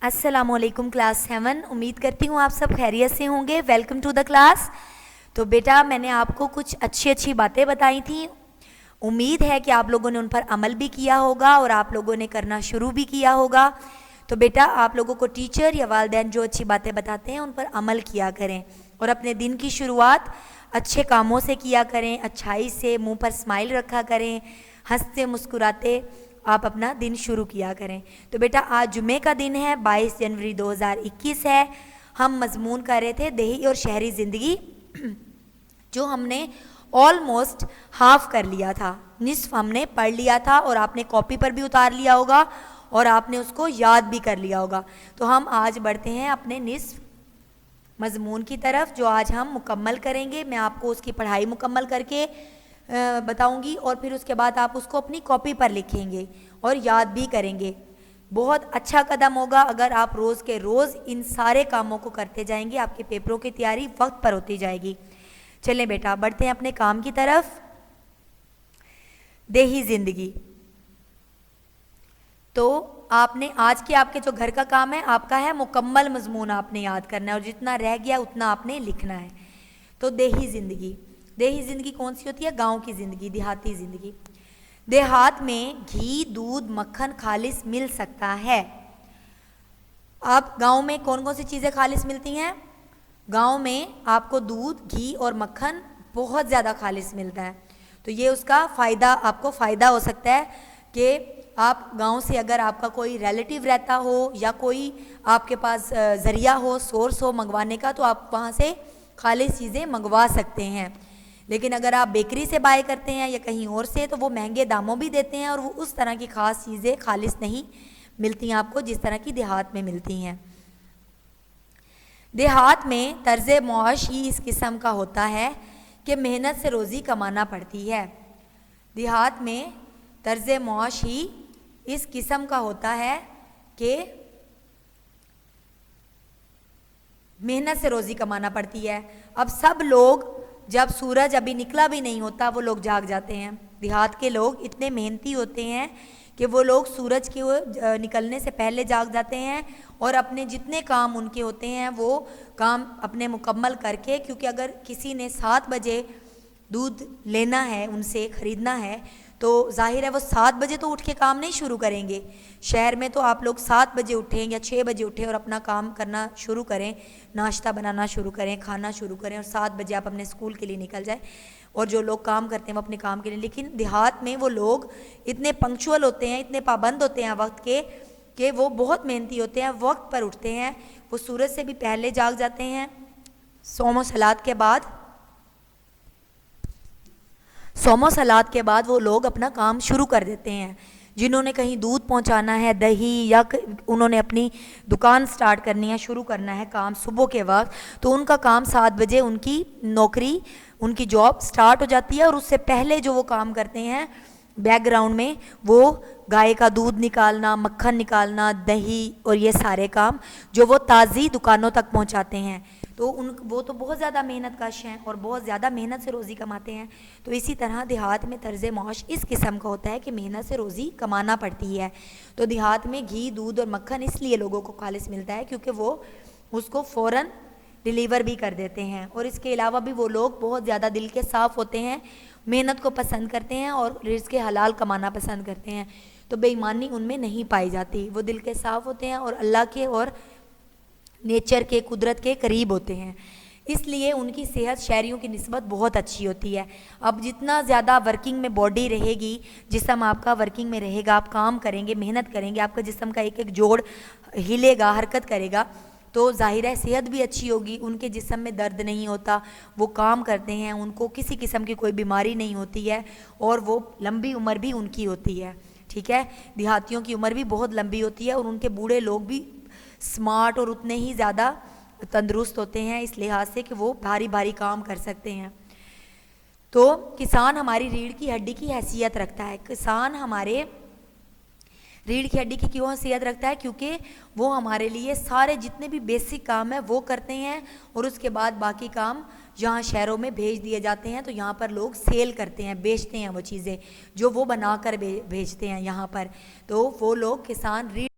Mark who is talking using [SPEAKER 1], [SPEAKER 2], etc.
[SPEAKER 1] अस्सलाम वालेकुम क्लास 7। उम्मीद करती हूँ आप सब खैरियत से होंगे। Welcome to the class. तो बेटा मैंने आपको कुछ अच्छी बातें बताई थी। उम्मीद है कि आप लोगों ने उन पर अमल भी किया होगा और आप लोगों ने करना शुरू भी किया होगा। तो बेटा आप लोगों को टीचर या वालिदैन जो अच्छी बातें बताते हैं उन पर अमल किया करें और अपने दिन की शुरुआत अच्छे कामों से किया करें, अच्छाई से, मुंह पर स्माइल रखा करें, हंसते मुस्कुराते आप अपना दिन शुरू किया करें। तो बेटा आज जुमे का दिन है, 22 जनवरी 2021 है। हम मजमून कर रहे थे देही और शहरी ज़िंदगी, जो हमने ऑलमोस्ट हाफ कर लिया था, निस्फ हमने पढ़ लिया था और आपने कॉपी पर भी उतार लिया होगा और आपने उसको याद भी कर लिया होगा। तो हम आज बढ़ते हैं अपने निस्फ मजमून की तरफ, जो आज हम मुकम्मल करेंगे। मैं आपको उसकी पढ़ाई मुकम्मल करके बताऊंगी और फिर उसके बाद आप उसको अपनी कॉपी पर लिखेंगे और याद भी करेंगे। बहुत अच्छा कदम होगा अगर आप रोज़ के रोज़ इन सारे कामों को करते जाएंगे, आपके पेपरों की तैयारी वक्त पर होती जाएगी। चलें बेटा बढ़ते हैं अपने काम की तरफ। देही ज़िंदगी, तो आपने आज के आपके जो घर का काम है आपका है मुकम्मल मजमून आपने याद करना है और जितना रह गया उतना आपने लिखना है। तो देही ज़िंदगी, देही ज़िंदगी कौन सी होती है? गांव की ज़िंदगी, देहाती ज़िंदगी। देहात में घी, दूध, मक्खन खालिस मिल सकता है। अब गांव में कौन कौन सी चीज़ें खालिस मिलती हैं? गांव में आपको दूध, घी और मक्खन बहुत ज़्यादा खालिस मिलता है। तो ये उसका फ़ायदा, आपको फ़ायदा हो सकता है कि आप गांव से अगर आपका कोई रिलेटिव रहता हो या कोई आपके पास ज़रिया हो, सोर्स हो मंगवाने का, तो आप वहाँ से खालिस चीज़ें मंगवा सकते हैं। लेकिन अगर आप बेकरी से बाय करते हैं या कहीं और से, तो वो महंगे दामों भी देते हैं और वो उस तरह की ख़ास चीज़ें खालिस नहीं मिलती हैं आपको जिस तरह की देहात में मिलती हैं। देहात में तर्ज़ मुआश ही इस किस्म का होता है कि मेहनत से रोज़ी कमाना पड़ती है। देहात में तर्ज़ मुआश ही इस किस्म का होता है कि मेहनत से रोज़ी कमाना पड़ती है। अब सब लोग जब सूरज अभी निकला भी नहीं होता वो लोग जाग जाते हैं। देहात के लोग इतने मेहनती होते हैं कि वो लोग सूरज के निकलने से पहले जाग जाते हैं और अपने जितने काम उनके होते हैं वो काम अपने मुकम्मल करके, क्योंकि अगर किसी ने 7 बजे दूध लेना है, उनसे ख़रीदना है, तो जाहिर है वो 7 बजे तो उठ के काम नहीं शुरू करेंगे। शहर में तो आप लोग 7 बजे उठें या 6 बजे उठें और अपना काम करना शुरू करें, नाश्ता बनाना शुरू करें, खाना शुरू करें और 7 बजे आप अपने स्कूल के लिए निकल जाएं और जो लोग काम करते हैं वो अपने काम के लिए। लेकिन देहात में वो लोग इतने पंक्चुअल होते हैं, इतने पाबंद होते हैं वक्त के, कि वो बहुत मेहनती होते हैं, वक्त पर उठते हैं। वो सूरज से भी पहले जाग जाते हैं। सोमो सलात के बाद वो लोग अपना काम शुरू कर देते हैं। जिन्होंने कहीं दूध पहुंचाना है, दही, या उन्होंने अपनी दुकान स्टार्ट करनी है, शुरू करना है काम सुबह के वक्त, तो उनका काम 7 बजे उनकी नौकरी, उनकी जॉब स्टार्ट हो जाती है। और उससे पहले जो वो काम करते हैं बैकग्राउंड में, वो गाय का दूध निकालना, मक्खन निकालना, दही और ये सारे काम जो वो ताज़ी दुकानों तक पहुंचाते हैं। तो वो तो बहुत ज़्यादा मेहनत कश हैं और बहुत ज़्यादा मेहनत से रोज़ी कमाते हैं। तो इसी तरह देहात में तर्ज़ मौश इस किस्म का होता है कि मेहनत से रोज़ी कमाना पड़ती है। तो देहात में घी, दूध और मक्खन इसलिए लोगों को खालिस मिलता है क्योंकि वो उसको फ़ौरन डिलीवर भी कर देते हैं। और इसके अलावा भी वो लोग बहुत ज़्यादा दिल के साफ़ होते हैं, मेहनत को पसंद करते हैं और रिज़्क़ हलाल कमाना पसंद करते हैं। तो बेईमानी उनमें नहीं पाई जाती। वो दिल के साफ़ होते हैं और अल्लाह के और नेचर के, कुदरत के करीब होते हैं, इसलिए उनकी सेहत शहरियों की निस्बत बहुत अच्छी होती है। अब जितना ज़्यादा वर्किंग में बॉडी रहेगी, जिस्म आपका वर्किंग में रहेगा, आप काम करेंगे, मेहनत करेंगे, आपका जिस्म का एक एक जोड़ हिलेगा, हरकत करेगा, तो ज़ाहिर है सेहत भी अच्छी होगी। उनके जिस्म में दर्द नहीं होता, वो काम करते हैं, उनको किसी किस्म की कोई बीमारी नहीं होती है और वो लंबी उम्र भी उनकी होती है। ठीक है, देहातियों की उम्र भी बहुत लंबी होती है और उनके बूढ़े लोग भी स्मार्ट और उतने ही ज़्यादा तंदुरुस्त होते हैं इस लिहाज से कि वो भारी भारी काम कर सकते हैं। तो किसान हमारी रीढ़ की हड्डी की हैसियत रखता है। किसान हमारे रीढ़ की हड्डी की क्यों हैसियत रखता है? क्योंकि वो हमारे लिए सारे जितने भी बेसिक काम है वो करते हैं और उसके बाद बाकी काम यहाँ शहरों में भेज दिए जाते हैं। तो यहाँ पर लोग सेल करते हैं, बेचते हैं वो चीज़ें जो वो बना कर भेजते हैं यहाँ पर। तो वो लोग किसान रीढ़